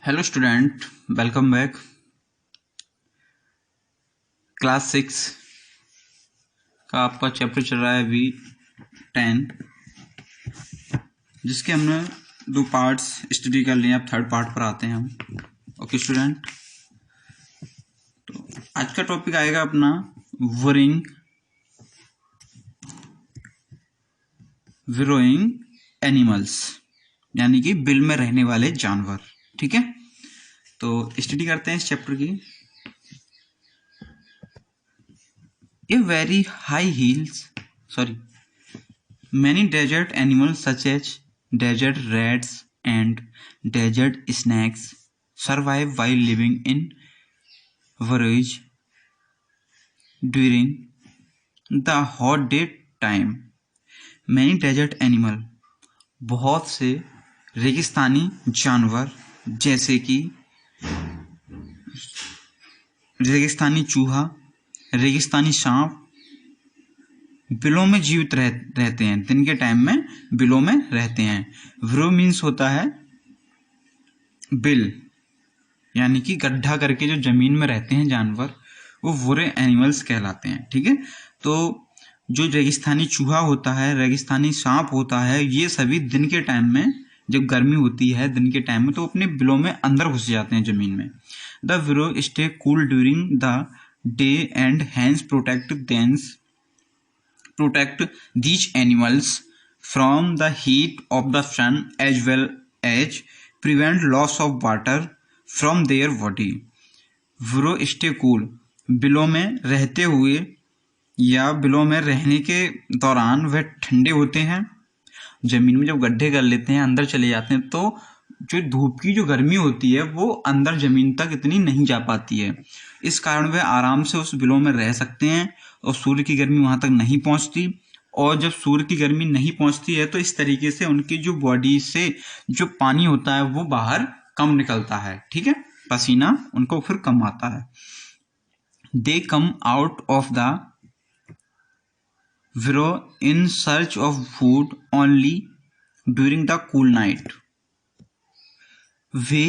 Hello student, welcome back. Class 6 का आपका chapter चल रहा है V10, जिसके हमने 2 पार्ट्स स्टडी कर लिए। अब थर्ड पार्ट पर आते हैं हम। ओके स्टूडेंट, तो आज का टॉपिक आएगा अपना विरोइंग एनिमल्स, यानी कि बिल में रहने वाले जानवर। ठीक है, तो स्टडी करते हैं इस चैप्टर की। A very high heels, many desert animals such as desert rats and desert snakes survive while living in forage during the hot day time. Many desert animal, बहुत से रेगिस्तानी जानवर जैसे कि रेगिस्तानी चूहा, रेगिस्तानी सांप बिलों में जीवित रहते हैं। दिन के टाइम में बिलों में रहते हैं। व्रो मीन्स होता है बिल, यानी कि गड्ढा करके जो जमीन में रहते हैं जानवर, वो वुरे एनिमल्स कहलाते हैं। ठीक है, तो जो रेगिस्तानी चूहा होता है, रेगिस्तानी सांप होता है, ये सभी दिन के टाइम में, जब गर्मी होती है दिन के टाइम में, तो अपने बिलों में अंदर घुस जाते हैं जमीन में। The burrow stay cool during the day and hence protect these animals from the heat of the sun as well as prevent loss of water from their body. विरो स्टे कूल, बिलों में रहते हुए या बिलों में रहने के दौरान वह ठंडे होते हैं। जमीन में जब गड्ढे कर लेते हैं, अंदर चले जाते हैं, तो जो धूप की जो गर्मी होती है वो अंदर जमीन तक इतनी नहीं जा पाती है। इस कारण वे आराम से उस बिलों में रह सकते हैं और सूर्य की गर्मी वहां तक नहीं पहुंचती। और जब सूर्य की गर्मी नहीं पहुंचती है तो इस तरीके से उनकी जो बॉडी से जो पानी होता है वो बाहर कम निकलता है। ठीक है, पसीना उनको फिर कम आता है। They come out of the burrow in search of food only during the cool night. वे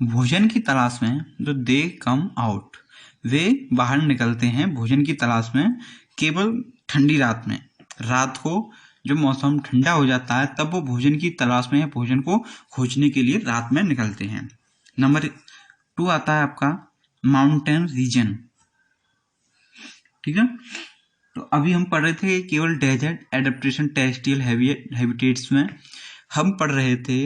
भोजन की तलाश में, जो दे कम आउट, वे बाहर निकलते हैं भोजन की तलाश में केवल ठंडी रात में। रात को जब मौसम ठंडा हो जाता है तब वो भोजन की तलाश में या भोजन को खोजने के लिए रात में निकलते हैं। नंबर 2 आता है आपका माउंटेन रीजन। ठीक है, तो अभी हम पढ़ रहे थे केवल डेजर्ट एडेप्टेशन टेरेस्ट्रियल हैबिटेट्स में हम पढ़ रहे थे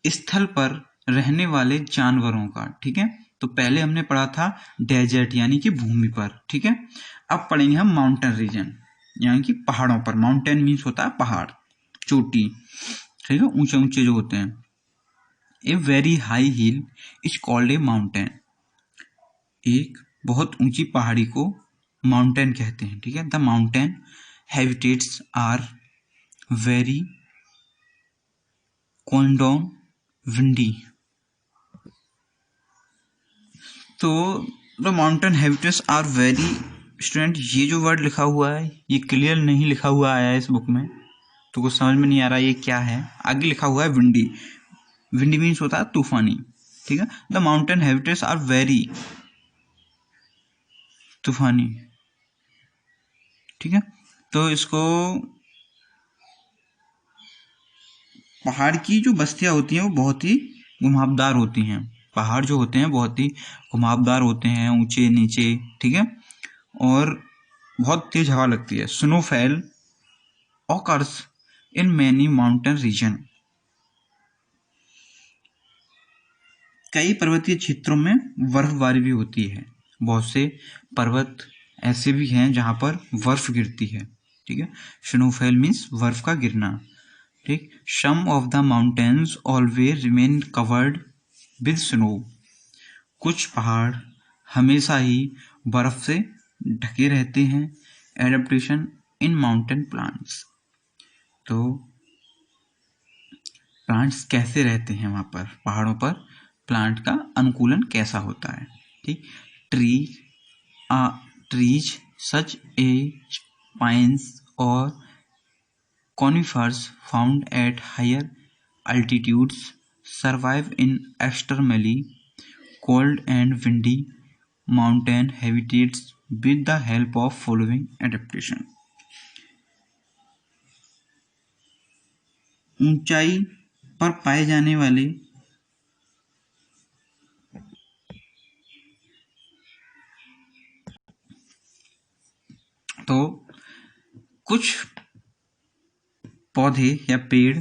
स्थल पर रहने वाले जानवरों का। ठीक है, तो पहले हमने पढ़ा था डेजर्ट यानी कि भूमि पर। ठीक है, अब पढ़ेंगे हम माउंटेन रीजन यानी कि पहाड़ों पर। माउंटेन मीन्स होता है पहाड़, चोटी। ठीक है, ऊंचे ऊंचे जो होते हैं। A very high heel is called A mountain. एक बहुत ऊंची पहाड़ी को माउंटेन कहते हैं। ठीक है, the mountain habitats are very cold and windy. तो the mountain habitats are very, student ये जो वर्ड लिखा हुआ है ये क्लियर नहीं लिखा हुआ आया है इस बुक में, तो कुछ समझ में नहीं आ रहा ये क्या है। आगे लिखा हुआ है विंडी। विंडी मीन्स होता है तूफानी। ठीक है, the mountain habitats are very तूफानी। ठीक है, तो इसको पहाड़ की जो बस्तियां होती हैं वो बहुत ही घुमावदार होती हैं। पहाड़ जो होते हैं बहुत ही घुमावदार होते हैं, ऊंचे नीचे। ठीक है, और बहुत तेज हवा लगती है। Snowfall occurs in many mountain region. कई पर्वतीय क्षेत्रों में बर्फबारी भी होती है। बहुत से पर्वत ऐसे भी हैं जहां पर बर्फ गिरती है। ठीक है, स्नोफॉल मीन्स बर्फ का गिरना। ठीक, some of the mountains always remain covered with snow. कुछ पहाड़ हमेशा ही बर्फ से ढके रहते हैं। एडेप्टेशन इन माउंटेन प्लांट्स, तो प्लांट्स कैसे रहते हैं वहां पर पहाड़ों पर, प्लांट का अनुकूलन कैसा होता है। ठीक, ट्रीज सच एज पाइन्स और conifers found at higher altitudes survive in extremely cold and windy mountain habitats with the help of following adaptation. ऊंचाई पर पाए जाने वाले तो कुछ पौधे या पेड़,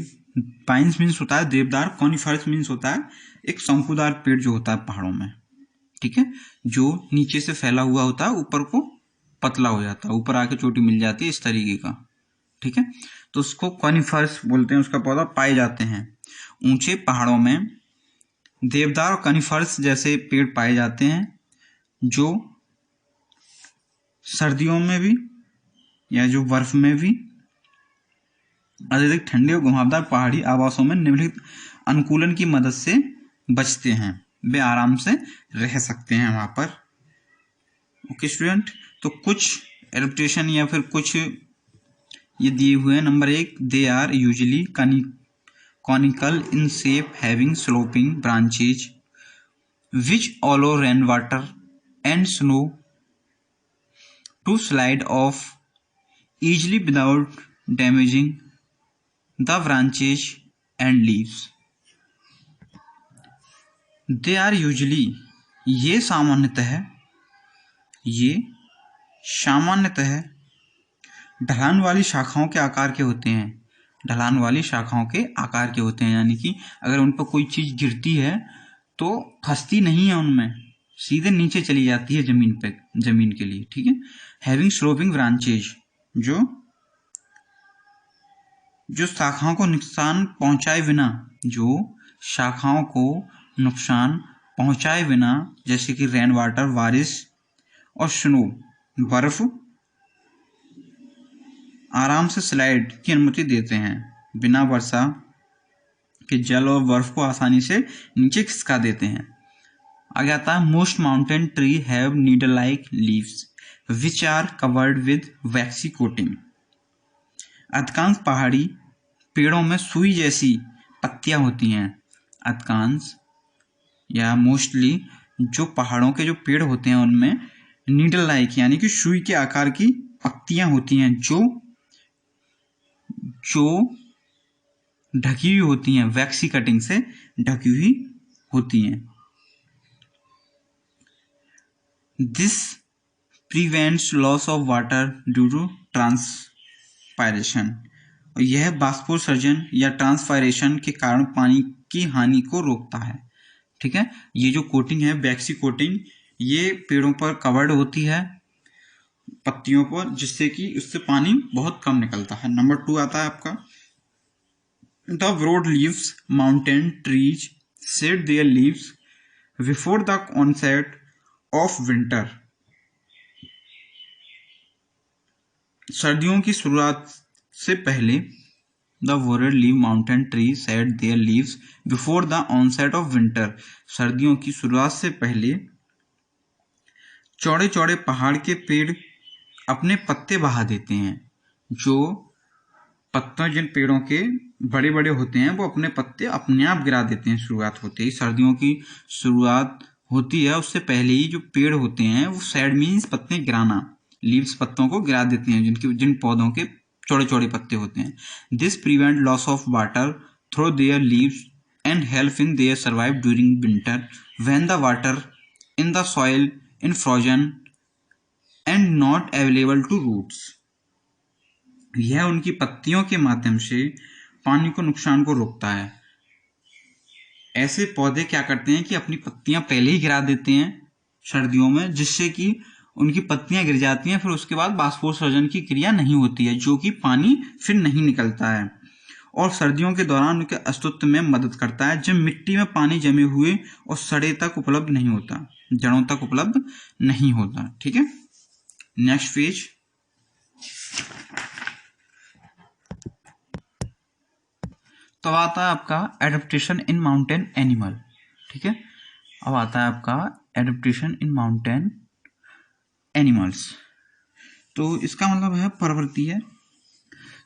पाइन्स मीन्स होता है देवदार, कॉनिफरस मीन्स होता है एक शंकुदार पेड़ जो होता है पहाड़ों में, ठीक है, जो नीचे से फैला हुआ होता है, ऊपर को पतला हो जाता है, ऊपर आके चोटी मिल जाती है, इस तरीके का, ठीक है, तो उसको कॉनिफरस बोलते हैं, उसका पौधा पाए जाते हैं। ऊंचे पहाड़ों में देवदार और कॉनिफरस जैसे पेड़ पाए जाते हैं जो सर्दियों में भी या जो बर्फ में भी अत्यधिक ठंडे और घुमावदार पहाड़ी आवासों में निम्नलिखित अनुकूलन की मदद से बचते हैं, वे आराम से रह सकते हैं वहां पर। ओके स्टूडेंट, तो कुछ एडेप्टेशन या फिर कुछ ये दिए हुए हैं। Number 1, they are usually conical in shape having sloping branches which allow rainwater and snow to slide off easily without damaging the branches and leaves. They are usually, ये सामान्यतः ढलान वाली शाखाओं के आकार के होते हैं, ढलान वाली शाखाओं के आकार के होते हैं, यानी कि अगर उन पर कोई चीज गिरती है तो फंसती नहीं है उनमें, सीधे नीचे चली जाती है जमीन के लिए, ठीक है। हैविंग स्लोपिंग ब्रांचेज, जो शाखाओं को नुकसान पहुंचाए बिना, जैसे कि रेन वाटर, बारिश, और स्नो, बर्फ, आराम से स्लाइड की अनुमति देते हैं, बिना वर्षा के जल और बर्फ को आसानी से नीचे खिसका देते हैं। आगे आता है, most mountain tree have needle like leaves which are covered with waxy coating. अधिकांश पहाड़ी पेड़ों में सुई जैसी पत्तियां होती हैं। अधिकांश या मोस्टली जो पहाड़ों के जो पेड़ होते हैं उनमें नीडल लाइक यानी कि सुई के आकार की पत्तियां होती हैं जो ढकी हुई होती हैं, वैक्सी कटिंग से ढकी हुई होती हैं। This prevents loss of water due to transpiration, और यह बाष्पोत्सर्जन या ट्रांसपायरेशन के कारण पानी की हानि को रोकता है, ठीक है। ये जो कोटिंग है वैक्सी कोटिंग, ये पेड़ों पर कवर्ड होती है पत्तियों पर, जिससे कि उससे पानी बहुत कम निकलता है। नंबर 2 आता है आपका, the broad leaves mountain trees shed their leaves before the onset of winter. सर्दियों की शुरुआत से पहले the broad leave mountain tree shed their leaves before the onset of winter. सर्दियों की शुरुआत से पहले चौड़े चौड़े पहाड़ के पेड़ अपने पत्ते बहा देते हैं। जो पत्ते जिन पेड़ों के बड़े बड़े होते हैं वो अपने पत्ते अपने आप गिरा देते हैं। शुरुआत होते ही, सर्दियों की शुरुआत होती है उससे पहले ही जो पेड़ होते हैं वो शेड मीन्स पत्ते गिराना, लीव्स पत्तों को गिरा देती हैं जिन पौधों के चौड़े चौड़े पत्ते होते हैं। This prevent loss of water through their leaves and help in their survive during winter when the water in the soil in frozen and not available to roots. यह उनकी पत्तियों के माध्यम से पानी को नुकसान को रोकता है। ऐसे पौधे क्या करते हैं कि अपनी पत्तियां पहले ही गिरा देते हैं सर्दियों में, जिससे कि उनकी पत्तियां गिर जाती हैं, फिर उसके बाद बाष्पोत्सर्जन की क्रिया नहीं होती है, जो कि पानी फिर नहीं निकलता है और सर्दियों के दौरान उनके अस्तित्व में मदद करता है, जब मिट्टी में पानी जमे हुए और सड़े तक उपलब्ध नहीं होता, जड़ों तक उपलब्ध नहीं होता, ठीक है। नेक्स्ट पेज, तो आता है आपका एडेप्टेशन इन माउंटेन एनिमल, ठीक है। अब आता है आपका एडेप्टेशन इन माउंटेन एनिमल्स। तो इसका मतलब है प्रवृत्ति है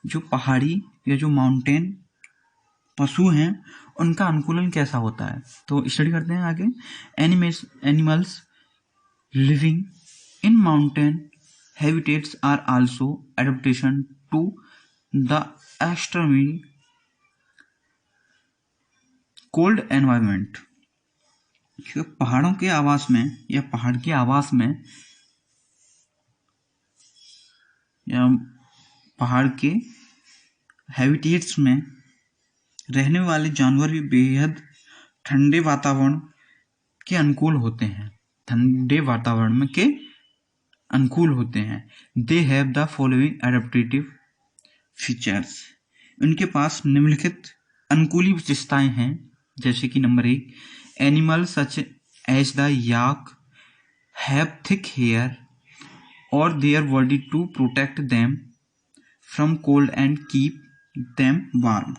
जो पहाड़ी या जो माउंटेन पशु हैं उनका अनुकूलन कैसा होता है, तो स्टडी करते हैं आगे। Animals living in mountain habitats are also adaptation to the extremely cold environment. पहाड़ों के आवास में या पहाड़ के आवास में या पहाड़ के हैबिटेट्स में रहने वाले जानवर भी बेहद ठंडे वातावरण के अनुकूल होते हैं, ठंडे वातावरण में के अनुकूल होते हैं। They have the following adaptive features. उनके पास निम्नलिखित अनुकूली विशेषताएं हैं, जैसे कि number 1, animal such as the yak have thick hair और their body to protect them from cold and keep them warm.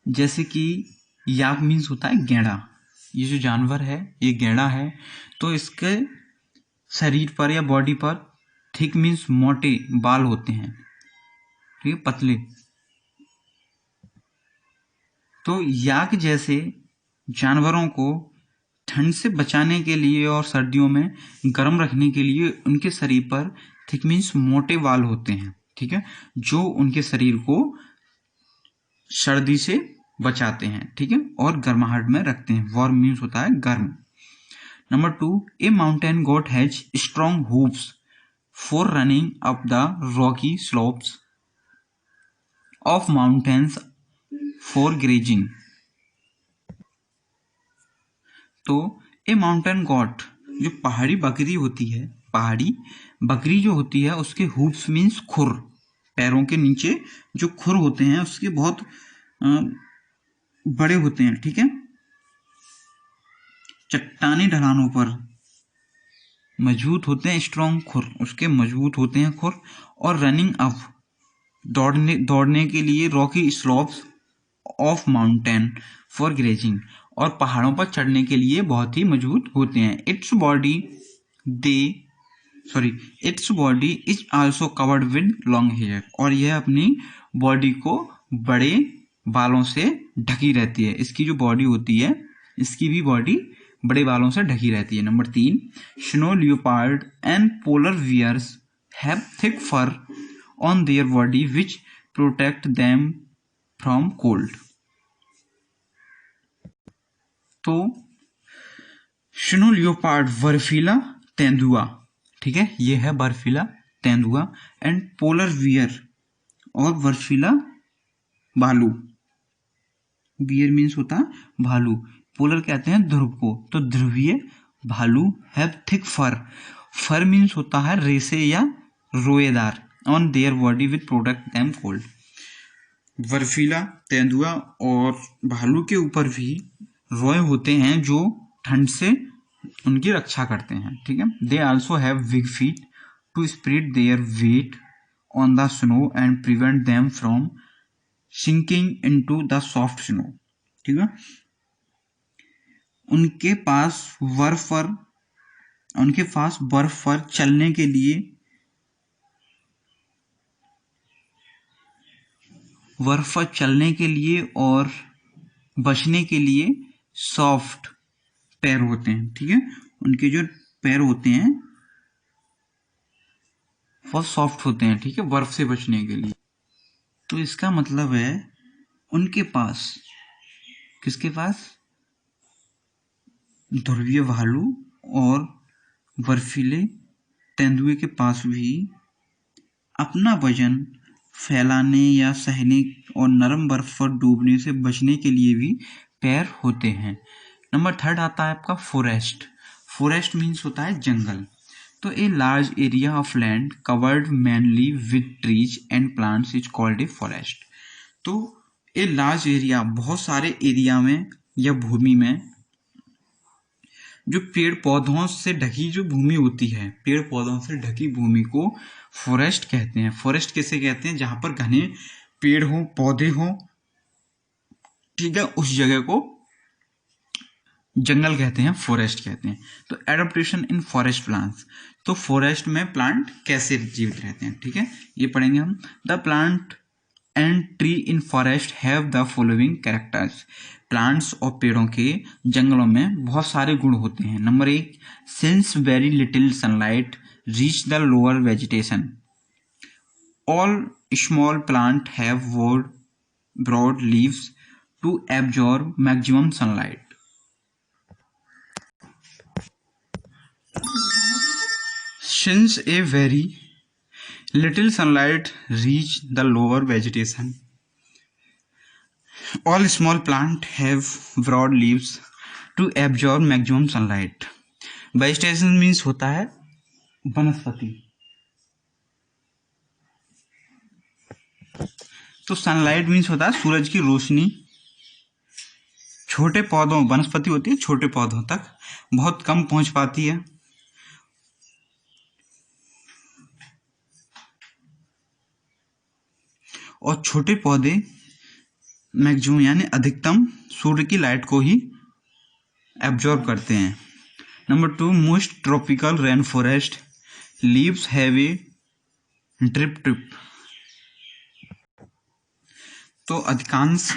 जैसे कि याक मीन्स होता है गैंडा, ये जो जानवर है ये गैंडा है, तो इसके शरीर पर या बॉडी पर थिक मीन्स मोटे बाल होते हैं, ठीक है, पतले। तो याक जैसे जानवरों को ठंड से बचाने के लिए और सर्दियों में गर्म रखने के लिए उनके शरीर पर थिक मीन्स मोटे बाल होते हैं, ठीक है, जो उनके शरीर को सर्दी से बचाते हैं, ठीक है, और गर्माहट में रखते हैं। वार्म मीन्स होता है गर्म। Number 2, a mountain goat has strong hooves for running up the rocky slopes of mountains for grazing. तो ए माउंटेन गॉट, जो पहाड़ी बकरी होती है, पहाड़ी बकरी जो होती है उसके हूव्स मीन्स खुर, पैरों के नीचे जो खुर होते हैं उसके बहुत बड़े होते हैं, ठीक है, चट्टानी ढलानों पर मजबूत होते हैं, स्ट्रॉन्ग खुर उसके मजबूत होते हैं खुर, और रनिंग अप दौड़ने के लिए Rocky slopes of mountain for grazing, और पहाड़ों पर चढ़ने के लिए बहुत ही मजबूत होते हैं। Its body is also covered with long hair, और यह अपनी बॉडी को बड़े बालों से ढकी रहती है। इसकी जो बॉडी होती है इसकी भी बॉडी बड़े बालों से ढकी रहती है। Number 3, snow leopard and polar bears have thick fur on their body which protect them from cold. तो स्नो लियोपार्ड बर्फीला तेंदुआ, ठीक है, ये है बर्फीला तेंदुआ, एंड पोलर बियर और बर्फीला भालू, बियर मीन्स होता है भालू, पोलर कहते हैं ध्रुव को, तो ध्रुवीय भालू हैव थिक फर मीन्स होता है रेसे या रोएदार, on their body with protect them cold. बर्फीला तेंदुआ और भालू के ऊपर भी रोए होते हैं जो ठंड से उनकी रक्षा करते हैं, ठीक है। They also have big feet to spread their weight on the snow and prevent them from sinking into the soft snow, ठीक है। उनके पास बर्फ पर चलने के लिए और बचने के लिए सॉफ्ट पैर होते हैं, ठीक है, उनके जो पैर होते हैं वो सॉफ्ट होते हैं, ठीक है, बर्फ से बचने के लिए। तो इसका मतलब है उनके पास, किसके पास, ध्रुवीय भालू और बर्फीले तेंदुए के पास भी अपना वजन फैलाने या सहने और नरम बर्फ पर डूबने से बचने के लिए भी पैर होते हैं। नंबर 3 आता है आपका फॉरेस्ट मीन्स होता है जंगल। तो a large area of land covered mainly with trees and plants is called a forest. तो ए लार्ज एरिया, बहुत सारे एरिया में या भूमि में जो पेड़ पौधों से ढकी जो भूमि होती है, पेड़ पौधों से ढकी भूमि को फॉरेस्ट कहते हैं। फॉरेस्ट किसे कहते हैं, जहां पर घने पेड़ हो, पौधे हो, ठीक है, उस जगह को जंगल कहते हैं, फॉरेस्ट कहते हैं। तो एडाप्टेशन इन फॉरेस्ट प्लांट्स, तो फॉरेस्ट में प्लांट कैसे जीवित रहते हैं, ठीक है, ये पढ़ेंगे हम। The plant and tree in forest have the following characters. Plants और पेड़ों के जंगलों में बहुत सारे गुण होते हैं। Number 1, since very little sunlight reach the lower vegetation, all small plant have broad leaves to absorb maximum sunlight. Since a very little sunlight reach the lower vegetation, all small plants have broad leaves to absorb maximum sunlight. Vegetation means होता है वनस्पति। तो sunlight means होता है सूरज की रोशनी। छोटे पौधों, वनस्पति होती है छोटे पौधों तक बहुत कम पहुंच पाती है। और छोटे पौधे मैक्सिमम यानी अधिकतम सूर्य की लाइट को ही एब्जॉर्ब करते हैं। Number 2, most tropical rain forest leaves have a drip tip. तो अधिकांश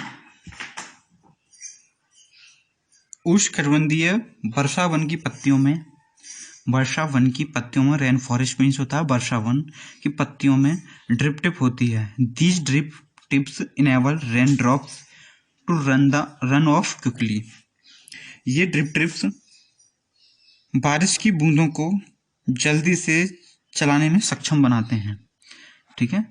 उष्णकटिबंधीय वर्षा वन की पत्तियों में रेन फॉरेस्ट मीन्स होता है वर्षा वन की पत्तियों में ड्रिप टिप होती है। These drip tips enable rain drops to run off quickly. ये ड्रिप टिप्स बारिश की बूंदों को जल्दी से चलाने में सक्षम बनाते हैं, ठीक है,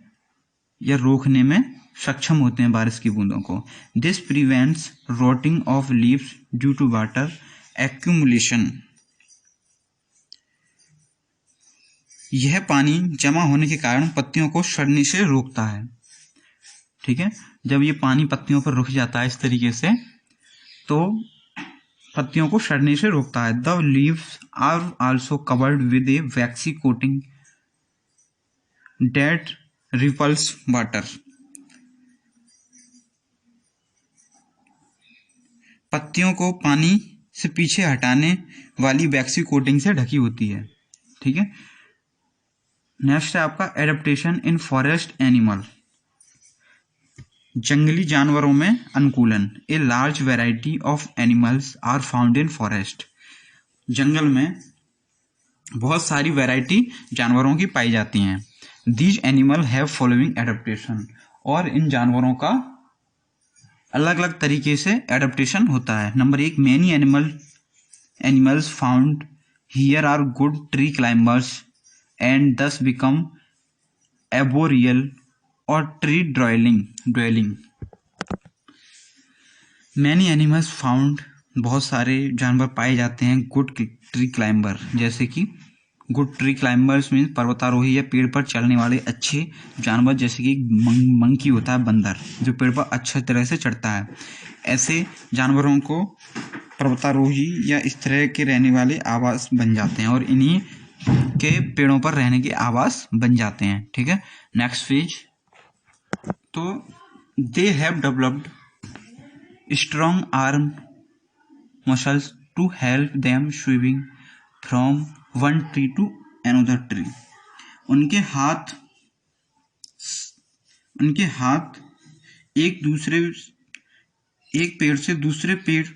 या रोकने में सक्षम होते हैं बारिश की बूंदों को। This prevents rotting of leaves due to water accumulation. यह पानी जमा होने के कारण पत्तियों को सड़ने से रोकता है, ठीक है। जब ये पानी पत्तियों पर रुक जाता है इस तरीके से तो पत्तियों को सड़ने से रोकता है। The leaves are also covered with a waxy coating that repels water. पत्तियों को पानी से पीछे हटाने वाली वैक्सी कोटिंग से ढकी होती है, ठीक है। नेक्स्ट है आपका एडेप्टेशन इन फॉरेस्ट एनिमल। जंगली जानवरों में अनुकूलन। A large variety of animals are found in forest. जंगल में बहुत सारी वैरायटी जानवरों की पाई जाती हैं। These animal have following adaptation. और इन जानवरों का अलग अलग तरीके से एडेप्टेशन होता है। Number 1, many animals found here are good tree climbers and thus become arboreal or tree dwelling. Many animals found, बहुत सारे जानवर पाए जाते हैं गुड ट्री क्लाइंबर, जैसे कि गुड ट्री क्लाइंबर्स मीन्स पर्वतारोही या पेड़ पर चढ़ने वाले अच्छे जानवर, जैसे कि मंकी होता है बंदर जो पेड़ पर अच्छी तरह से चढ़ता है। ऐसे जानवरों को पर्वतारोही या इस तरह के रहने वाले आवास बन जाते हैं और इन्हीं के पेड़ों पर रहने के आवास बन जाते हैं, ठीक है। Next page. तो they have developed strong arm muscles to help them swimming from one tree to another tree. उनके हाथ एक पेड़ से दूसरे पेड़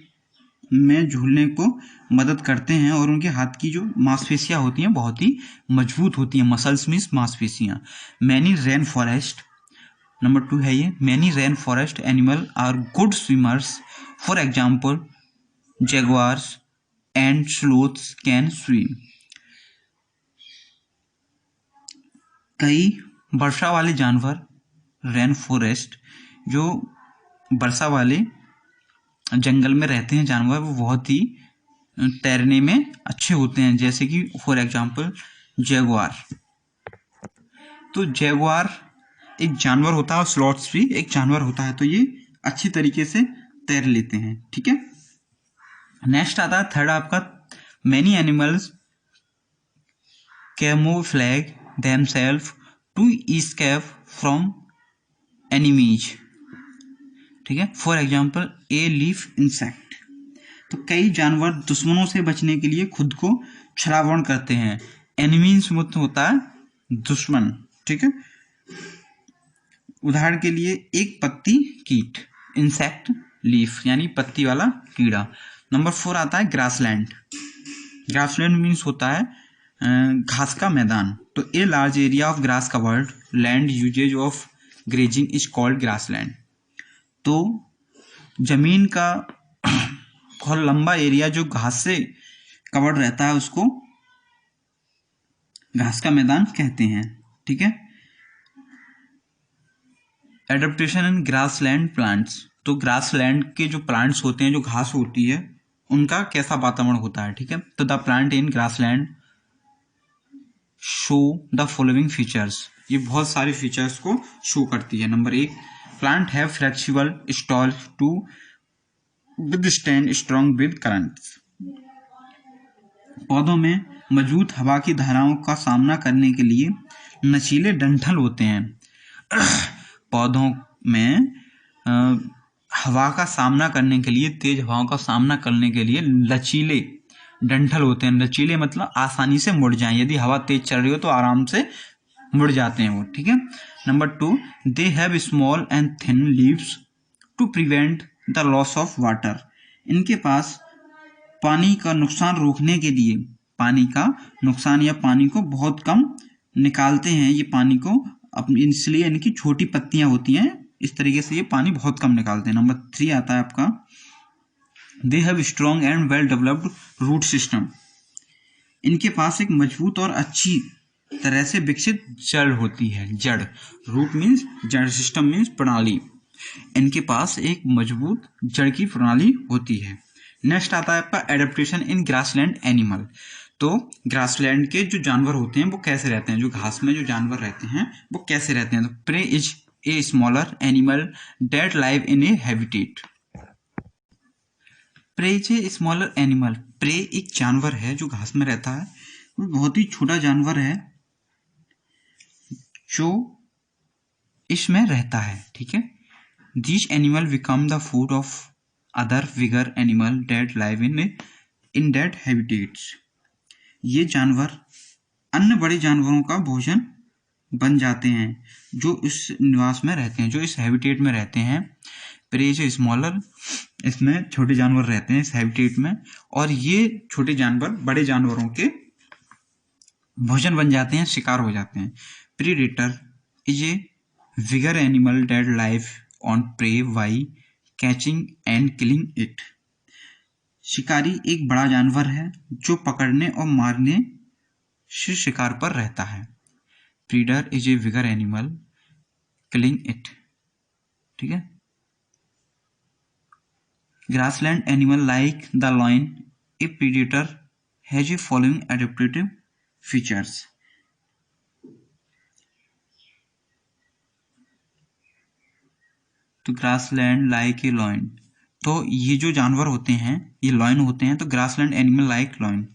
में झूलने को मदद करते हैं और उनके हाथ की जो मांसपेशियां होती हैं बहुत ही मजबूत होती हैं। मसल्स मीन्स मांसपेशियां। मैनी रेन फॉरेस्ट, नंबर 2 है ये, many rain forest animal are good swimmers. For example jaguars and sloths can swim. कई वर्षा वाले जानवर, रेन फॉरेस्ट जो वर्षा वाले जंगल में रहते हैं जानवर, वो बहुत ही तैरने में अच्छे होते हैं, जैसे कि फॉर एग्जांपल जैगुआर। तो जैगुआर एक जानवर होता है और स्लॉथ्स भी एक जानवर होता है, तो ये अच्छी तरीके से तैर लेते हैं, ठीक है। नेक्स्ट आता है थर्ड आपका, many animals camouflage themself to escape from enemies, ठीक है। For example a leaf insect. तो कई जानवर दुश्मनों से बचने के लिए खुद को छलावरण करते हैं। एनिमीज होता है दुश्मन, ठीक है। उदाहरण के लिए एक पत्ती कीट, इंसेक्ट लीफ यानी पत्ती वाला कीड़ा। नंबर 4 आता है ग्रासलैंड। ग्रासलैंड मीन्स होता है घास का मैदान। तो a large area of grass covered land uses of grazing is called grassland. तो जमीन का बहुत लंबा एरिया जो घास से कवर्ड रहता है उसको घास का मैदान कहते हैं। ठीक है। Adaptation in grassland plants. तो ग्रासलैंड के जो प्लांट्स होते हैं, जो घास होती है, उनका कैसा वातावरण होता है। ठीक है। तो the plant in grassland show the following features. ये बहुत सारे फीचर्स को शो करती है। Number 1, plant have flexible stall to withstand strong with currents. पौधों में मजबूत हवा की धाराओं का सामना करने के लिए नचीले डंठल होते हैं। पौधों में हवा का सामना करने के लिए, तेज हवाओं का सामना करने के लिए लचीले डंठल होते हैं। लचीले मतलब आसानी से मुड़ जाएं, यदि हवा तेज चल रही हो तो आराम से मुड़ जाते हैं वो। ठीक है। Number 2, they have small and thin leaves to prevent the loss of water. इनके पास पानी का नुकसान रोकने के लिए, पानी का नुकसान या पानी को बहुत कम निकालते हैं ये पानी को, इसलिए इनकी छोटी पत्तियां होती हैं, इस तरीके से ये पानी बहुत कम निकालते हैं। नंबर 3 आता है आपका, they have strong and well developed root system. इनके पास एक मजबूत और अच्छी तरह से विकसित जड़ होती है। जड़, रूट मीन्स जड़, सिस्टम मीन्स प्रणाली। इनके पास एक मजबूत जड़ की प्रणाली होती है। नेक्स्ट आता है आपका एडेप्टेशन इन ग्रासलैंड एनिमल। तो ग्रासलैंड के जो जानवर होते हैं वो कैसे रहते हैं, जो घास में जो जानवर रहते हैं वो कैसे रहते हैं। तो prey is a smaller animal that live in a habitat. Prey is a smaller animal. Prey एक जानवर है जो घास में रहता है, वो बहुत ही छोटा जानवर है जो इसमें रहता है। ठीक है। This animal become the food of other bigger animal that live in that habitats. ये जानवर अन्य बड़े जानवरों का भोजन बन जाते हैं जो इस निवास में रहते हैं, जो इस हैबिटेट में रहते हैं। प्रे जो स्मॉलर, इसमें छोटे जानवर रहते हैं इस हैबिटेट में, और ये छोटे जानवर बड़े जानवरों के भोजन बन जाते हैं, शिकार हो जाते हैं। Predator is a bigger animal that live on prey by catching and killing it. शिकारी एक बड़ा जानवर है जो पकड़ने और मारने से शिकार पर रहता है। Predator is a bigger animal killing it. ठीक है। Grassland animal like the lion, a predator has a following adaptive features. तो ग्रासलैंड लाइक ए लॉयन, तो ये जो जानवर होते हैं ये लॉयन होते हैं। तो grassland animal like lion,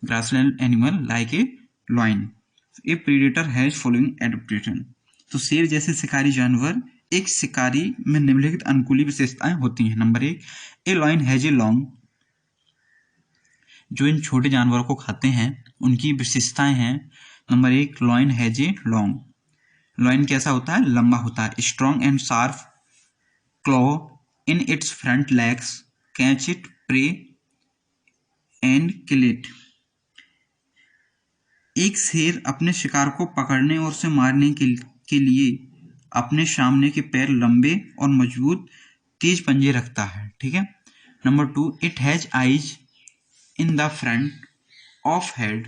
grassland animal like a lion, A predator has following adaptation. तो शेर जैसे शिकारी जानवर, एक शिकारी में निम्नलिखित अनुकूली विशेषताएं होती हैं। Number 1, A lion has a long. जो इन छोटे जानवरों को खाते हैं उनकी विशेषताएं हैं। Number 1, lion has a long. Lion कैसा होता है, लंबा होता है। Strong and sharp claw in its front legs catch it prey and kill it। एक शेर अपने शिकार को पकड़ने और उसे मारने के लिए अपने सामने के पैर लंबे और मजबूत तेज पंजे रखता है। ठीक है। Number 2, it has eyes in the front of head.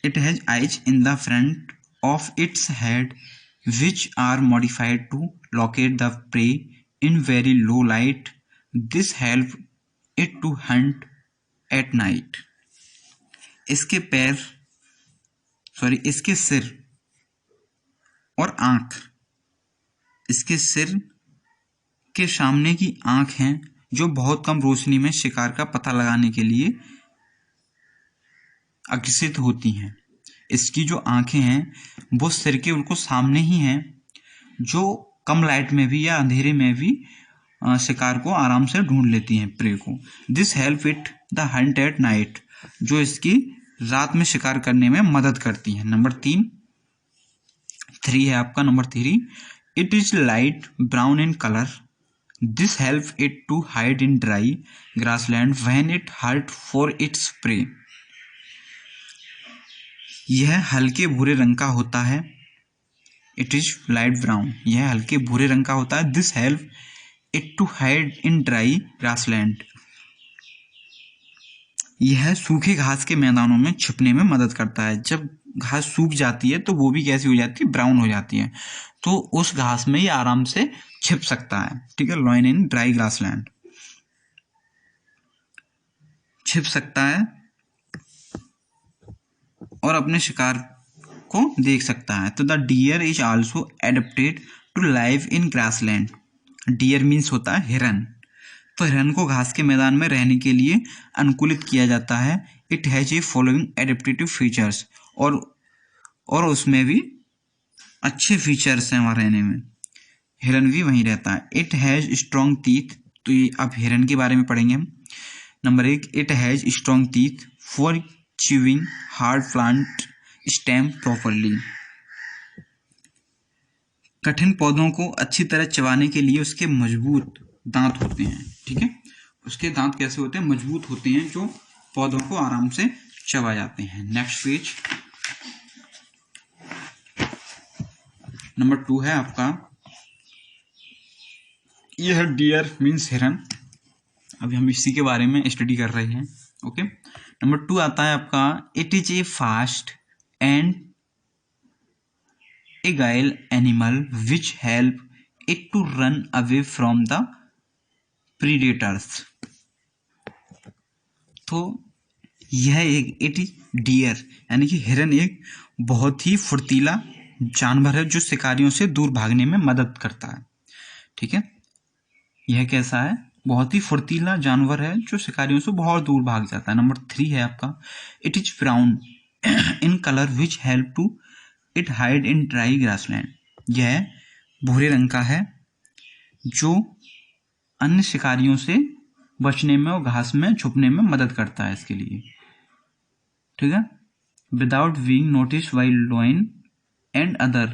It has eyes in the front of its head which are modified to locate the prey in very low light. This helps it to hunt at night. इसके सिर और आंख, इसके सिर के सामने की आंख हैं जो बहुत कम रोशनी में शिकार का पता लगाने के लिए आकर्षित होती हैं। इसकी जो आंखें हैं वो सिर के उनको सामने ही हैं, जो कम लाइट में भी या अंधेरे में भी शिकार को आराम से ढूंढ लेती हैं, प्रे को। This help it the Hunt at night, जो इसकी रात में शिकार करने में मदद करती हैं। नंबर 3 है आपका, number 3, it is light brown in colour, this help it to hide in dry grassland when it hurt for its prey. यह हल्के भूरे रंग का होता है, इट इज लाइट ब्राउन, यह हल्के भूरे रंग का होता है। This help it to hide in dry grassland, यह सूखे घास के मैदानों में छिपने में मदद करता है। जब घास सूख जाती है तो वो भी कैसी हो जाती है, ब्राउन हो जाती है, तो उस घास में ये आराम से छिप सकता है। ठीक है, लॉइन इन ड्राई ग्रासलैंड, छिप सकता है और अपने शिकार को देख सकता है। तो the deer is also adapted to live in grassland. Deer means होता है हिरन, तो हिरन को घास के मैदान में रहने के लिए अनुकूलित किया जाता है। It has a following adaptive features, और उसमें भी अच्छे फीचर्स हैं वहाँ रहने में, हिरन भी वहीं रहता है। इट हैज स्ट्रॉन्ग टीथ, तो ये अब हिरन के बारे में पढ़ेंगे हम। Number 1, it has strong teeth for chewing hard plant stem properly. कठिन पौधों को अच्छी तरह चबाने के लिए उसके मजबूत दांत होते हैं। ठीक है, उसके दांत कैसे होते हैं, मजबूत होते हैं, जो पौधों को आराम से चबा जाते हैं। नेक्स्ट पेज, नंबर 2 है आपका, यह है डियर मीन्स हिरन, अभी हम इसी के बारे में स्टडी कर रहे हैं। ओके, नंबर 2 आता है आपका, it is a fast and agile animal which help it to run away from the predators. तो यह एक इट इज डियर यानी कि हिरन एक बहुत ही फुर्तीला जानवर है जो शिकारियों से दूर भागने में मदद करता है। ठीक है, यह कैसा है, बहुत ही फुर्तीला जानवर है जो शिकारियों से बहुत दूर भाग जाता है। नंबर 3 है आपका, it is brown in colour which help to it hide in dry grassland. यह भूरे रंग का है जो अन्य शिकारियों से बचने में और घास में छुपने में मदद करता है इसके लिए। ठीक है, without being notice by lion and other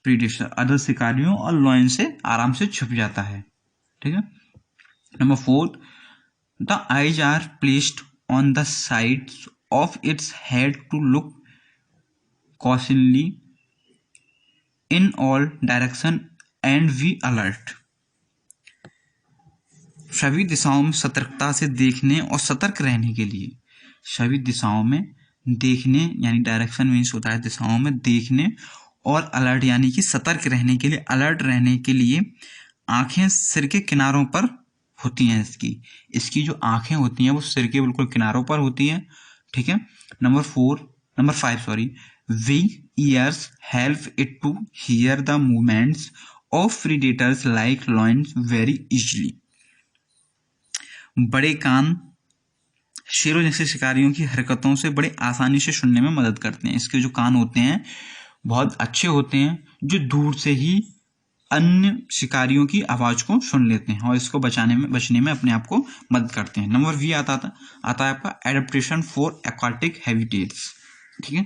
predator, other शिकारियों और लॉइन से आराम से छुप जाता है। ठीक है, number 4, the eyes are placed on the sides of its head to look cautiously in all direction and be alert. सभी दिशाओं में सतर्कता से देखने और सतर्क रहने के लिए, सभी दिशाओं में देखने यानी डायरेक्शन मीन्स होता है दिशाओं में देखने, और अलर्ट यानी कि सतर्क रहने के लिए, अलर्ट रहने के लिए आंखें सिर के किनारों पर होती हैं। इसकी जो आंखें होती हैं वो सिर के बिल्कुल किनारों पर होती हैं। ठीक है, number 5 weak ears help it to hear the movements of predators like lions very easily. बड़े कान शेरों जैसे शिकारियों की हरकतों से बड़े आसानी से सुनने में मदद करते हैं। इसके जो कान होते हैं बहुत अच्छे होते हैं, जो दूर से ही अन्य शिकारियों की आवाज को सुन लेते हैं और इसको बचने में अपने आप को मदद करते हैं। नंबर 20 आता है आपका, एडेप्टेशन फॉर एक्वाटिक हैबिटेट्स। ठीक है,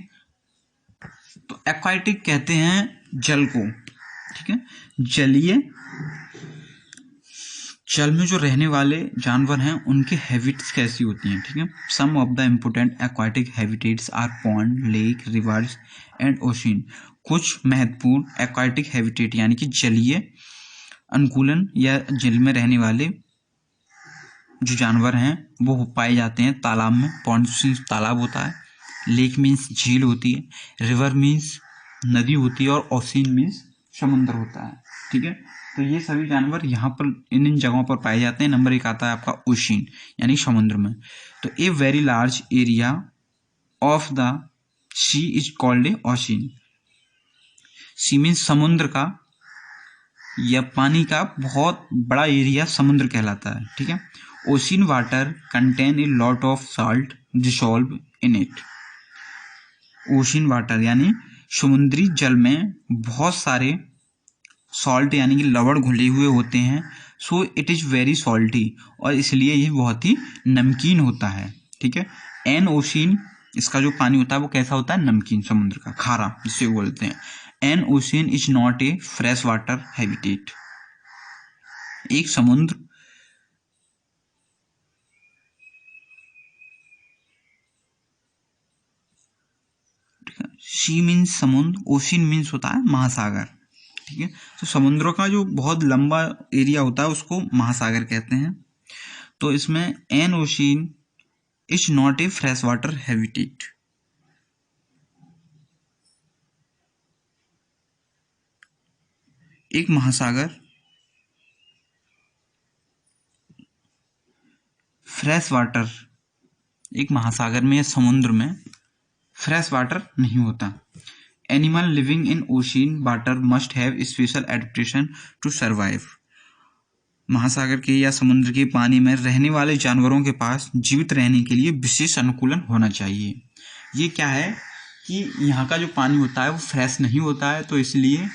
तो एक्वाटिक कहते हैं जल को। ठीक है, जलीय, जल में जो रहने वाले जानवर हैं उनके हैबिट्स कैसी होती हैं। ठीक है, some of the important aquatic habitats are pond, lake, rivers and ocean. कुछ महत्वपूर्ण एक्वाटिक हैबिटेट यानी कि जलीय अनुकूलन या जल में रहने वाले जो जानवर हैं वो पाए जाते हैं तालाब में। पॉन्ड मीन्स तालाब होता है, लेक मीन्स झील होती है, रिवर मीन्स नदी होती है, और ओशियन मीन्स समुद्र होता है। ठीक है, तो ये सभी जानवर यहाँ पर इन जगहों पर पाए जाते हैं। नंबर 1 आता है आपका ओशियन यानी समुद्र में। तो a very large area of the sea is called a ocean. Sea means समुद्र का या पानी का बहुत बड़ा एरिया समुद्र कहलाता है। ठीक है, ocean water contain a lot of salt dissolve in it. Ocean water यानी समुद्री जल में बहुत सारे सॉल्ट यानी कि लवण घुले हुए होते हैं। So it is very salty, और इसलिए ये बहुत ही नमकीन होता है। ठीक है, एन ओशियन इसका जो पानी होता है वो कैसा होता है, नमकीन, समुद्र का, खारा जिसे बोलते हैं। N ocean is not a fresh water habitat. एक समुद्र सी मीन्स समुद्र, ओशियन मीन्स होता है महासागर। ठीक है, तो समुद्रों का जो बहुत लंबा एरिया होता है उसको महासागर कहते हैं। तो इसमें N ocean is not a fresh water habitat. एक महासागर फ्रेश वाटर, एक महासागर में या समुद्र में फ्रेश वाटर नहीं होता। Animal living in ocean water must have special adaptation to survive. महासागर के या समुद्र के पानी में रहने वाले जानवरों के पास जीवित रहने के लिए विशेष अनुकूलन होना चाहिए। ये क्या है कि यहाँ का जो पानी होता है वो फ्रेश नहीं होता है, तो इसलिए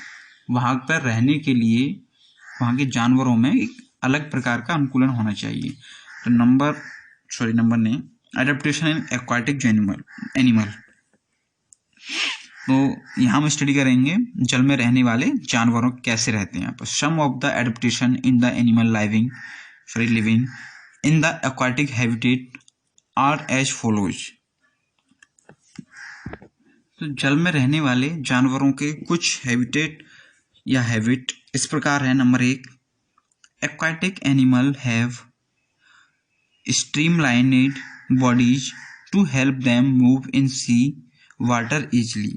वहाँ पर रहने के लिए वहाँ के जानवरों में एक अलग प्रकार का अनुकूलन होना चाहिए। तो नंबर नहीं, एडेप्टेशन इन एक्वाटिक एनिमल। तो यहाँ हम स्टडी करेंगे जल में रहने वाले जानवरों कैसे रहते हैं। Some of the adaptation in the animal living in the aquatic habitat are as follows. तो जल में रहने वाले जानवरों के कुछ हैबिटेट या हैबिट इस प्रकार है। Number 1, aquatic animal have streamlined bodies to help them move in sea water easily।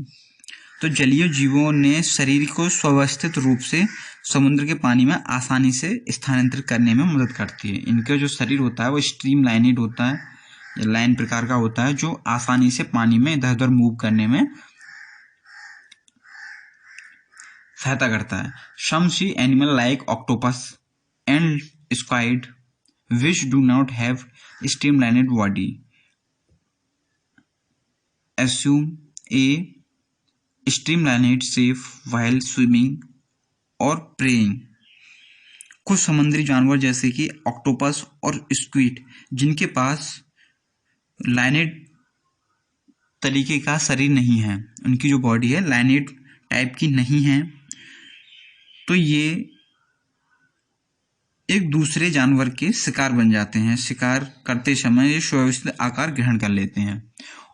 तो जलीय जीवों ने शरीर को सुव्यवस्थित रूप से समुद्र के पानी में आसानी से स्थानांतरित करने में मदद करती है। इनका जो शरीर होता है वो स्ट्रीमलाइनेड होता है या लाइन प्रकार का होता है, जो आसानी से पानी में इधर उधर मूव करने में सहायता करता है। Some sea animal like octopus and squid which do not have streamlined body assume a streamlined shape while swimming or preying। कुछ समुद्री जानवर जैसे कि ऑक्टोपस और स्क्विड जिनके पास लाइनेड तरीके का शरीर नहीं है, उनकी जो बॉडी है लाइनेड टाइप की नहीं है, तो ये एक दूसरे जानवर के शिकार बन जाते हैं। शिकार करते समय ये सुव्यवस्थित आकार ग्रहण कर लेते हैं,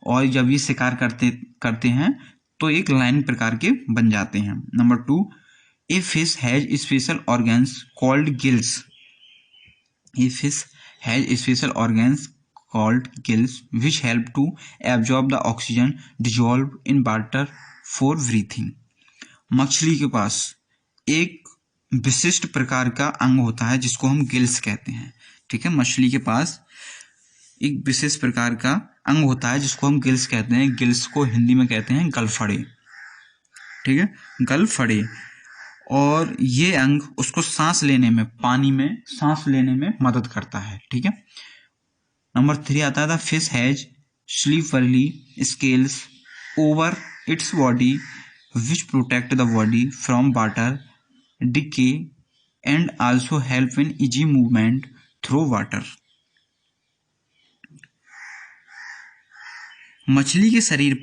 और जब ये शिकार करते हैं तो एक लाइन प्रकार के बन जाते हैं। Number 2, a fish has special organs called gills. A fish has special organs called gills which help to absorb the oxygen dissolve in water for breathing. मछली के पास एक विशिष्ट प्रकार का अंग होता है जिसको हम गिल्स कहते हैं। ठीक है, मछली के पास एक विशेष प्रकार का अंग होता है जिसको हम गिल्स कहते हैं। गिल्स को हिंदी में कहते हैं गलफड़े। ठीक है, गलफड़े। और ये अंग उसको सांस लेने में, पानी में सांस लेने में मदद करता है। ठीक है, नंबर 3 आता है the fish has slippery scales over its body which protect the body from water decay and also help in easy movement through water। मछली के शरीर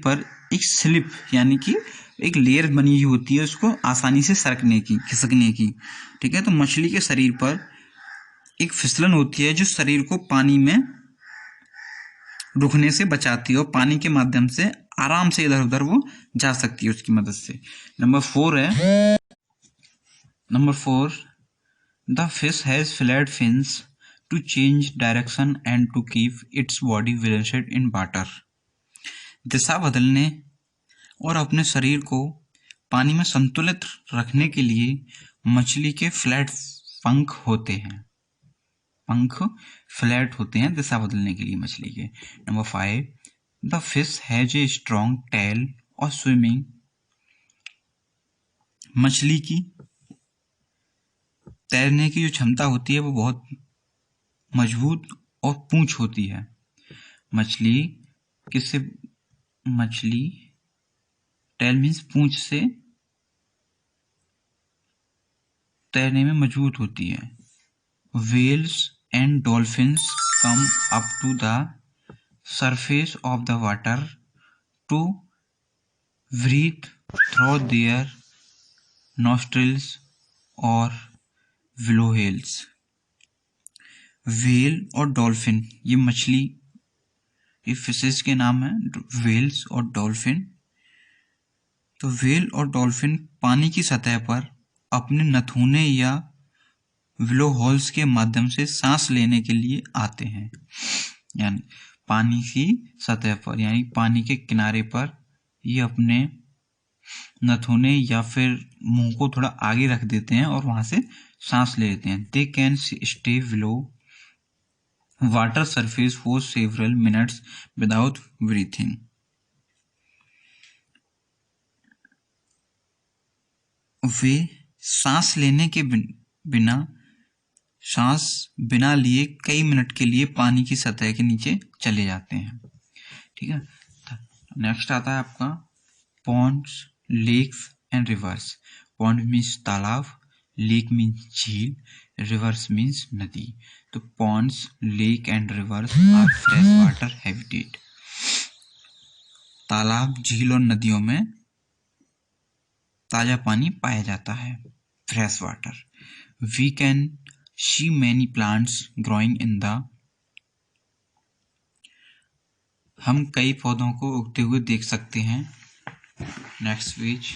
पर एक स्लिप यानी कि एक लेयर बनी हुई होती है उसको आसानी से खिसकने की। ठीक है, तो मछली के शरीर पर एक फिसलन होती है जो शरीर को पानी में रुकने से बचाती है और पानी के माध्यम से आराम से इधर उधर वो जा सकती है उसकी मदद से। Number 4 the fish has flat fins to change direction and to keep its body balanced in water. दिशा बदलने और अपने शरीर को पानी में संतुलित रखने के लिए मछली के फ्लैट पंख होते हैं। पंख फ्लैट होते हैं दिशा बदलने के लिए मछली के। Number 5 the fish has a strong tail और स्विमिंग। मछली की तैरने की जो क्षमता होती है वो बहुत मजबूत और पूंछ होती है। मछली टेल मीन्स पूंछ से तैरने में मजबूत होती है। Whales and dolphins come up to the surface of the water to breathe through their nostrils or blowholes। Whale और डॉल्फिन, ये मछली, ये फिशेस के नाम है, व्हेल्स और डॉल्फिन। तो व्हेल और डॉल्फिन पानी की सतह पर अपने नथुने या ब्लो होल्स के माध्यम से सांस लेने के लिए आते हैं। यानी पानी की सतह पर, यानी पानी के किनारे पर ये अपने नथुने या फिर मुंह को थोड़ा आगे रख देते हैं और वहां से सांस ले लेते हैं। They can stay below water surface for several minutes without breathing. वे सांस लेने के बिना लिए कई मिनट के लिए पानी की सतह के नीचे चले जाते हैं। ठीक है, नेक्स्ट आता है आपका ponds, lakes and rivers. Pond means तालाब, लेक मीन्स झील, रिवर्स मीन्स नदी। तो ponds, lake and rivers are fresh water habitat. तालाब, झील और नदियों में ताजा पानी पाया जाता है, fresh water. We can see many plants growing in the, हम कई पौधों को उगते हुए देख सकते हैं। Next page,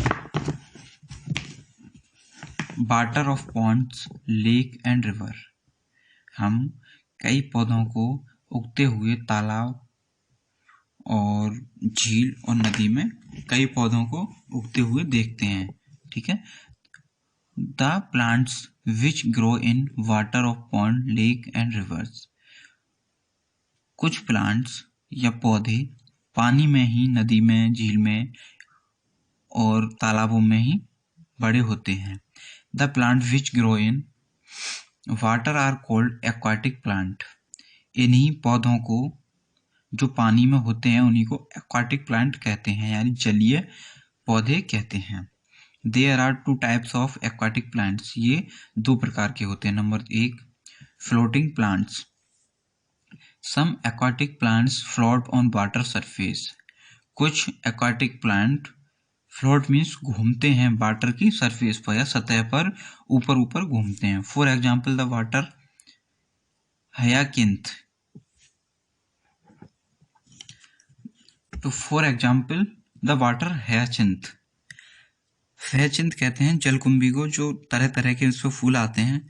water of ponds, lake and river. हम कई पौधों को उगते हुए तालाब और झील और नदी में कई पौधों को उगते हुए देखते हैं। ठीक है, the plants which grow in water of pond, lake and reverse. कुछ प्लांट्स या पौधे पानी में ही, नदी में, झील में और तालाबों में ही बड़े होते हैं। The plant which grow in water are called aquatic plant. इन्हीं पौधों को जो पानी में होते हैं उन्हीं को एक्वाटिक प्लांट कहते हैं, यानी जलीय पौधे कहते हैं। There are 2 types of aquatic plants. ये 2 प्रकार के होते हैं। Number 1, floating plants. Some aquatic plants float on water surface. कुछ एक्वाटिक प्लांट फ्लोट मीन्स घूमते हैं वाटर की सरफेस पर या सतह पर, ऊपर ऊपर घूमते हैं। For example the water hyacinth. तो for example the water hyacinth. Hyacinth कहते हैं जलकुंभी को, जो तरह तरह के इसमें फूल आते हैं।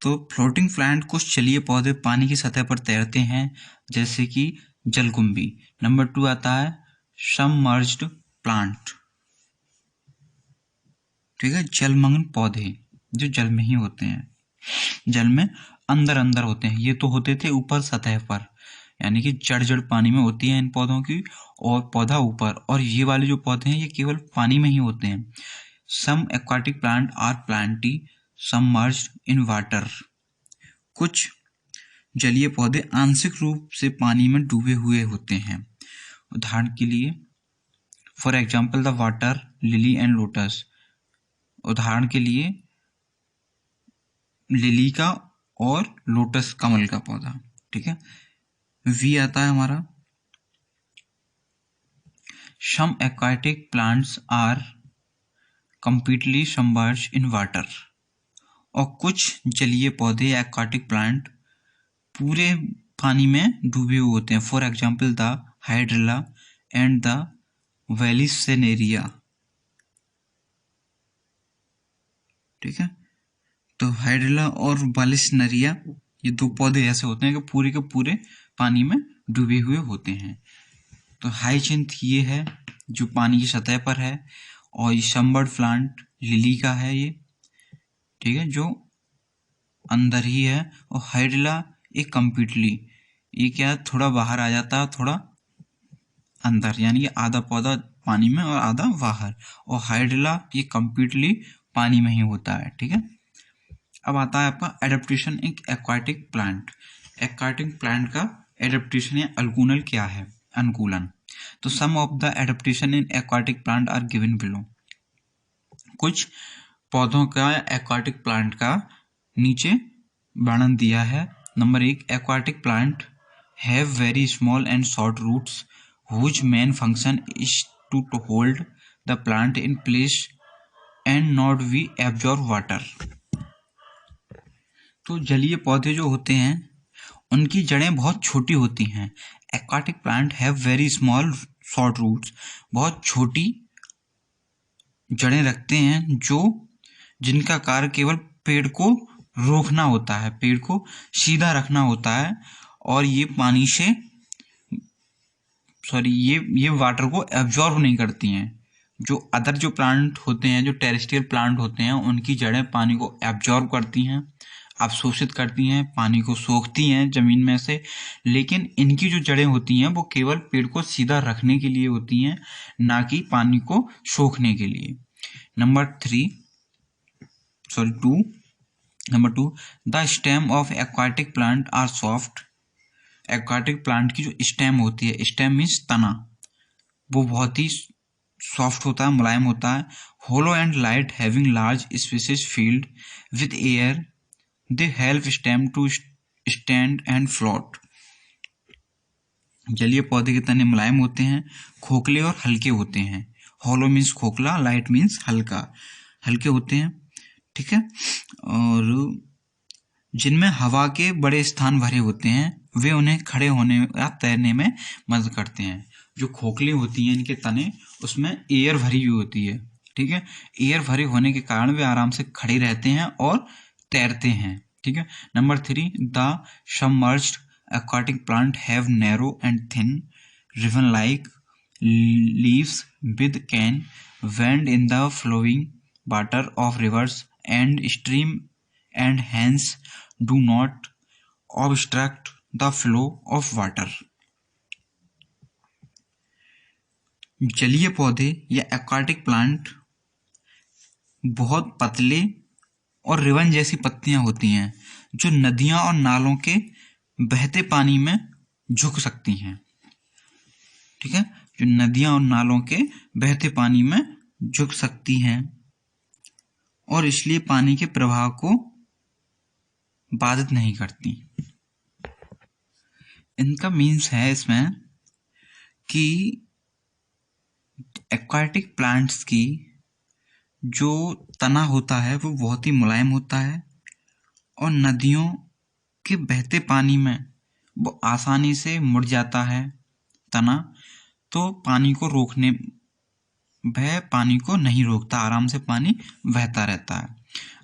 तो फ्लोटिंग प्लांट, कुछ जलीय पौधे पानी की सतह पर तैरते हैं, जैसे कि जलकुंभी। नंबर 2 आता है सबमर्ज्ड प्लांट। ठीक है, जलमग्न पौधे जो जल में ही होते हैं, जल में अंदर अंदर होते हैं। ये तो होते थे ऊपर सतह पर, यानी कि जड़ पानी में होती है इन पौधों की, और पौधा ऊपर। और ये वाले जो पौधे हैं ये केवल पानी में ही होते हैं। Some aquatic plant are partly submerged in water. कुछ जलीय पौधे आंशिक रूप से पानी में डूबे हुए होते हैं। उदाहरण के लिए for example the water lily and lotus. उदाहरण के लिए लिली का और लोटस कमल का पौधा। ठीक है, वी आता है हमारा some aquatic plants are completely submerged in water. और कुछ जलीय पौधे एक्वाटिक प्लांट पूरे पानी में डूबे हुए होते हैं। For example the hydrilla and the vallisneria. ठीक है, तो हाइड्रिला और वेलिसेनेरिया ये 2 पौधे ऐसे होते हैं कि पूरे के पूरे पानी में डूबे हुए होते हैं। तो हाइचिंथ ये है जो पानी की सतह पर है, और ये सबमर्ज्ड प्लांट लिली का है ये। ठीक है, जो अंदर ही है। और हाइड्रिला एक कंप्लीटली, ये क्या थोड़ा बाहर आ जाता है, थोड़ा अंदर, यानी कि आधा पौधा पानी में और आधा बाहर। और हाइड्रिला ये कंप्लीटली पानी में ही होता है। ठीक है, अब आता है आपका adaptation in aquatic plant. Aquatic plant का एडेप्टेशन या अनुकूलन क्या है? अनुकूलन। तो some of the adaptation in aquatic plant are given below. कुछ पौधों का एक्वाटिक प्लांट का नीचे वर्णन दिया है। Number 1, aquatic plant have very small and short roots whose main function is to hold the plant in place and not be absorb water. तो जलीय पौधे जो होते हैं उनकी जड़ें बहुत छोटी होती हैं। Aquatic plant have very small short roots, बहुत छोटी जड़ें रखते हैं जिनका कार्य केवल पेड़ को रोकना होता है, पेड़ को सीधा रखना होता है, और ये पानी से ये वाटर को एब्जॉर्ब नहीं करती हैं। जो अदर जो प्लांट होते हैं, जो टेरेस्ट्रियल प्लांट होते हैं, उनकी जड़ें पानी को एब्जॉर्ब करती हैं, अवशोषित करती हैं, पानी को सोखती हैं जमीन में से। लेकिन इनकी जो जड़ें होती हैं वो केवल पेड़ को सीधा रखने के लिए होती हैं, ना कि पानी को सोखने के लिए। Number 2, the stem of aquatic plant are soft. Aquatic plant की जो स्टेम होती है, स्टेम मीन्स तना, वो बहुत ही सॉफ्ट होता है, मुलायम होता है। Hollow and light having large spaces filled with air, they help stem to stand and float. जलीय पौधे के तने मुलायम होते हैं, खोखले और हल्के होते हैं। होलो मीन्स खोखला, लाइट मीन्स हल्का, हल्के होते हैं, ठीक है। और जिनमें हवा के बड़े स्थान भरे होते हैं वे उन्हें खड़े होने या तैरने में मदद करते हैं। जो खोखली होती हैं इनके तने, उसमें एयर भरी हुई होती है, ठीक है। एयर भरे होने के कारण वे आराम से खड़े रहते हैं और तैरते हैं, ठीक है। Number 3, the submerged aquatic plant have narrow and thin ribbon-like leaves with can wind in the flowing water of rivers and stream and hence do not obstruct the flow of water। जलीय पौधे या aquatic plant बहुत पतले और ribbon जैसी पत्तियां होती हैं जो नदियां और नालों के बहते पानी में झुक सकती हैं, ठीक है। जो नदियां और नालों के बहते पानी में झुक सकती हैं और इसलिए पानी के प्रवाह को बाधित नहीं करती। इनका मीन्स है इसमें कि एक्वाटिक प्लांट्स की जो तना होता है वो बहुत ही मुलायम होता है और नदियों के बहते पानी में वो आसानी से मुड़ जाता है तना, तो पानी को रोकने, वह पानी को नहीं रोकता, आराम से पानी बहता रहता है।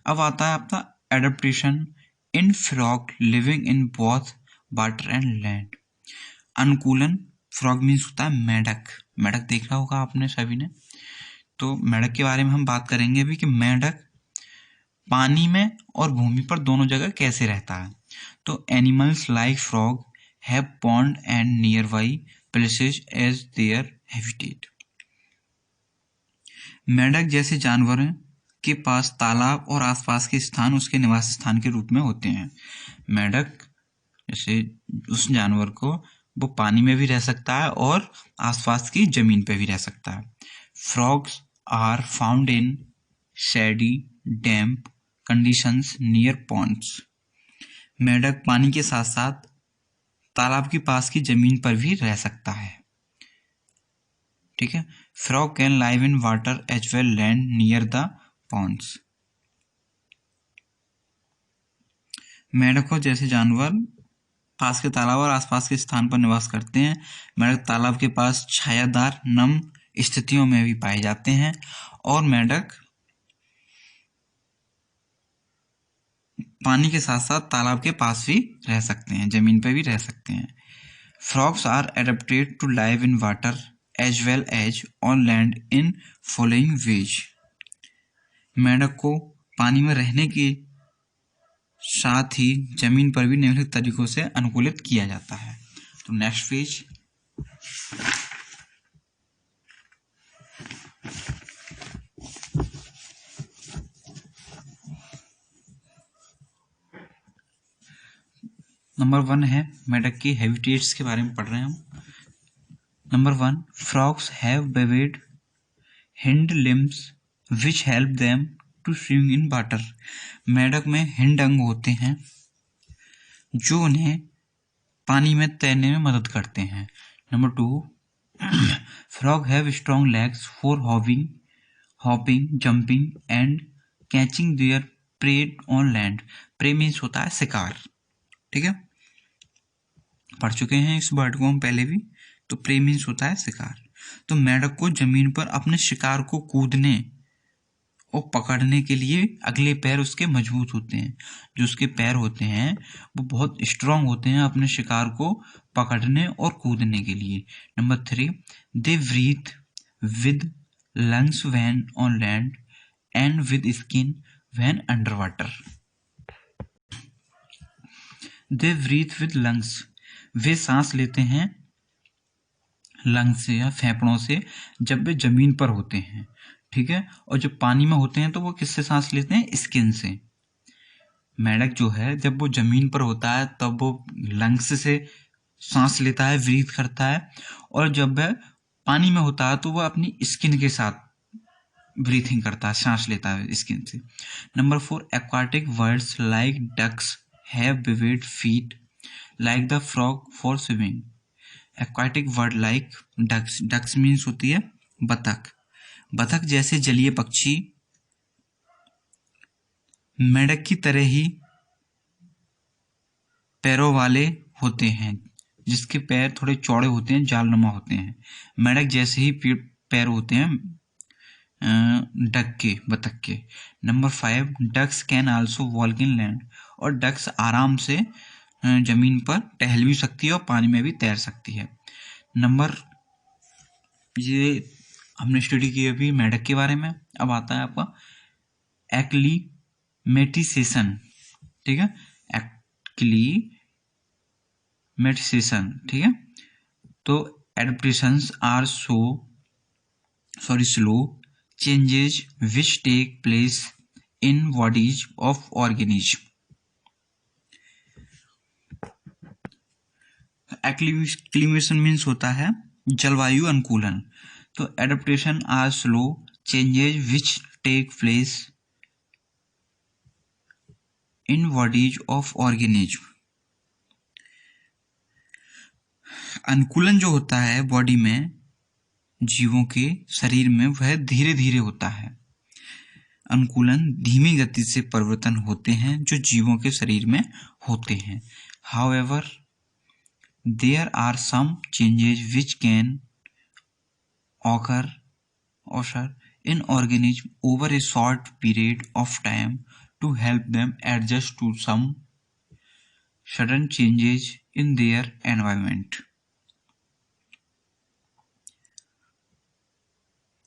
अब आता है आपका adaptation in frog living in both water and land. अनुकूलन, फ्रॉग मीन्स होता है मेढक। मेढक देख रहा होगा आपने सभी ने। तो मेढक के बारे में हम बात करेंगे अभी कि मेढक पानी में और भूमि पर दोनों जगह कैसे रहता है। तो animals like frog have pond and nearby places as their habitat. मेढक जैसे जानवरों के पास तालाब और आसपास के स्थान उसके निवास स्थान के रूप में होते हैं। मेढक जैसे उस जानवर को वो पानी में भी रह सकता है और आसपास की जमीन पे भी रह सकता है। Frogs are found in shady damp conditions near ponds. मेढक पानी के साथ साथ तालाब के पास की जमीन पर भी रह सकता है, ठीक है। Frog can live in water as well land near the ponds. मेढकों जैसे जानवर पास के तालाब और आसपास के स्थान पर निवास करते हैं। मेढक तालाब के पास छायादार नम स्थितियों में भी पाए जाते हैं और मेढक पानी के साथ साथ तालाब के पास भी रह सकते हैं, जमीन पर भी रह सकते हैं। Frogs are adapted to live in water as well as on land in following ways. मेढक को पानी में रहने के साथ ही जमीन पर भी निम्नलिखित तरीकों से अनुकूलित किया जाता है। तो नेक्स्ट पेज। नंबर 1 है मेढक की हैबिटेट्स के बारे में पढ़ रहे हैं हम। Number 1, frogs have webbed hind limbs which help them to swim in water. मेढक में हिंड अंग होते हैं जो उन्हें पानी में तैरने में मदद करते हैं। Number 2, frog have strong legs for hopping, jumping and catching their prey on land. Prey means होता है शिकार, ठीक है, पढ़ चुके हैं इस वर्ड को हम पहले भी। तो प्रे मीन्स होता है शिकार। तो मेंढक को जमीन पर अपने शिकार को कूदने और पकड़ने के लिए अगले पैर उसके मजबूत होते हैं। जो उसके पैर होते हैं वो बहुत स्ट्रांग होते हैं अपने शिकार को पकड़ने और कूदने के लिए। Number 3, they breathe with lungs when on land and with skin when under water. They breathe with lungs, वे सांस लेते हैं लंग्स से या फेफड़ों से जब वे जमीन पर होते हैं, ठीक है। और जब पानी में होते हैं तो वो किससे सांस लेते हैं? स्किन से। मेंढक जो है जब वो जमीन पर होता है तब वो लंग्स से सांस लेता है, ब्रीथ करता है, और जब वह पानी में होता है तो वह अपनी स्किन के साथ ब्रीथिंग करता है, सांस लेता है स्किन से। Number 4, aquatic birds like ducks have vivid feet like the frog for swimming. Aquatic bird like ducks, ducks means होती है बतख। बतख जैसे जलीय पक्षी मेंढक की तरह ही पैरों वाले होते हैं, जिसके पैर थोड़े चौड़े होते हैं, जालनुमा होते हैं। मेंढक जैसे ही पैर होते हैं डक के, बतख के। Number 5, ducks can also walk in land, और डक्स आराम से जमीन पर टहल भी सकती है और पानी में भी तैर सकती है। ये हमने स्टडी की अभी मेंढक के बारे में। अब आता है आपका एक्लीमेटिसेशन, ठीक है, एक्लीमेटिसेशन, ठीक है। तो adaptations are slow changes which take place in bodies of organism. Acclimation means होता है जलवायु अनुकूलन। तो adaptation are slow changes which take place in bodies of organism. अनुकूलन जो होता है बॉडी में, जीवों के शरीर में, वह धीरे धीरे होता है। अनुकूलन धीमी गति से परिवर्तन होते हैं जो जीवों के शरीर में होते हैं। However, there are some changes which can occur in organisms over a short period of time to help them adjust to some sudden changes in their environment.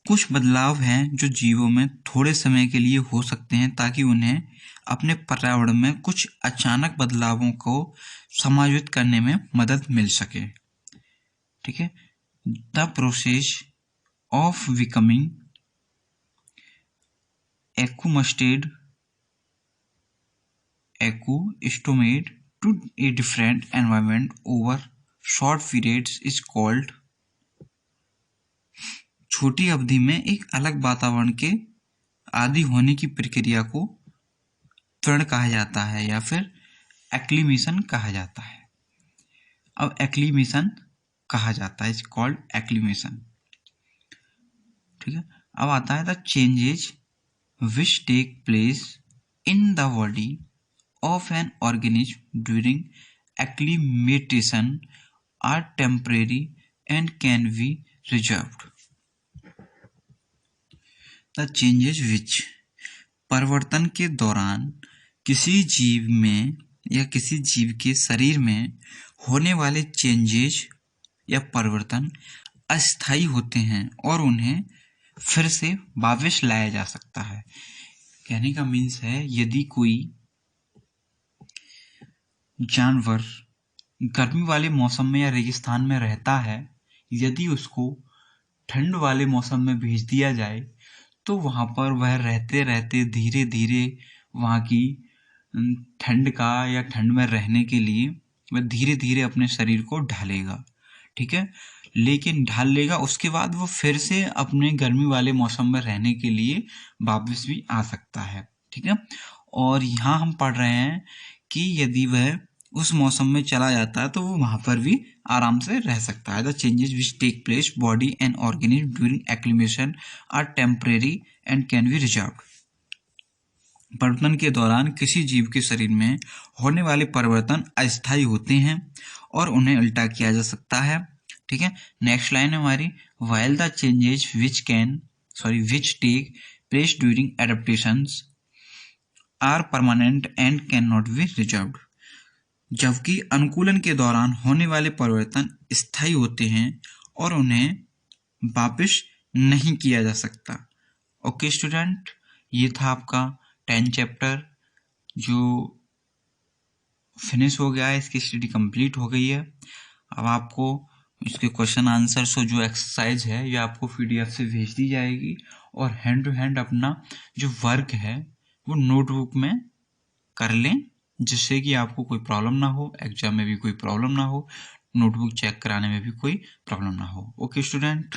कुछ बदलाव हैं जो जीवों में थोड़े समय के लिए हो सकते हैं ताकि उन्हें अपने पर्यावरण में कुछ अचानक बदलावों को समायोजित करने में मदद मिल सके, ठीक है। The process of becoming accustomed to a different environment over short periods is called, छोटी अवधि में एक अलग वातावरण के आदी होने की प्रक्रिया को त्वरण कहा जाता है या फिर एक्लिमेशन कहा जाता है। अब एक्लिमेशन कहा जाता है, इट्स कॉल्ड एक्लिमेशन, ठीक है। अब आता है the changes which take place in the body of an organism during acclimatisation are temporary and can be reversed. The changes which, परिवर्तन के दौरान किसी जीव में या किसी जीव के शरीर में होने वाले चेंजेज या परिवर्तन अस्थायी होते हैं और उन्हें फिर से वापस लाया जा सकता है। कहने का मीन्स है, यदि कोई जानवर गर्मी वाले मौसम में या रेगिस्तान में रहता है, यदि उसको ठंड वाले मौसम में भेज दिया जाए तो वहाँ पर वह रहते रहते धीरे धीरे वहाँ की ठंड का या ठंड में रहने के लिए वह धीरे धीरे अपने शरीर को ढालेगा, ठीक है। लेकिन ढाल लेगा, उसके बाद वो फिर से अपने गर्मी वाले मौसम में रहने के लिए वापस भी आ सकता है, ठीक है। और यहाँ हम पढ़ रहे हैं कि यदि वह उस मौसम में चला जाता है तो वो वहाँ पर भी आराम से रह सकता है। The changes which take place body and organism during acclimation are temporary and can be reserved. परिवर्तन के दौरान किसी जीव के शरीर में होने वाले परिवर्तन अस्थायी होते हैं और उन्हें उल्टा किया जा सकता है। ठीक है, नेक्स्ट लाइन है हमारी, while the changes which take place during adaptations are permanent and can not be reserved. जबकि अनुकूलन के दौरान होने वाले परिवर्तन स्थायी होते हैं और उन्हें वापस नहीं किया जा सकता। ओके स्टूडेंट, ये था आपका 10 चैप्टर जो फिनिश हो गया है, इसकी स्टडी कंप्लीट हो गई है। अब आपको इसके क्वेश्चन आंसर्स और जो एक्सरसाइज है ये आपको PDF से भेज दी जाएगी और हैंड टू हैंड अपना जो वर्क है वो नोटबुक में कर लें, जिससे कि आपको कोई प्रॉब्लम ना हो, एग्जाम में भी कोई प्रॉब्लम ना हो, नोटबुक चेक कराने में भी कोई प्रॉब्लम ना हो। Okay student.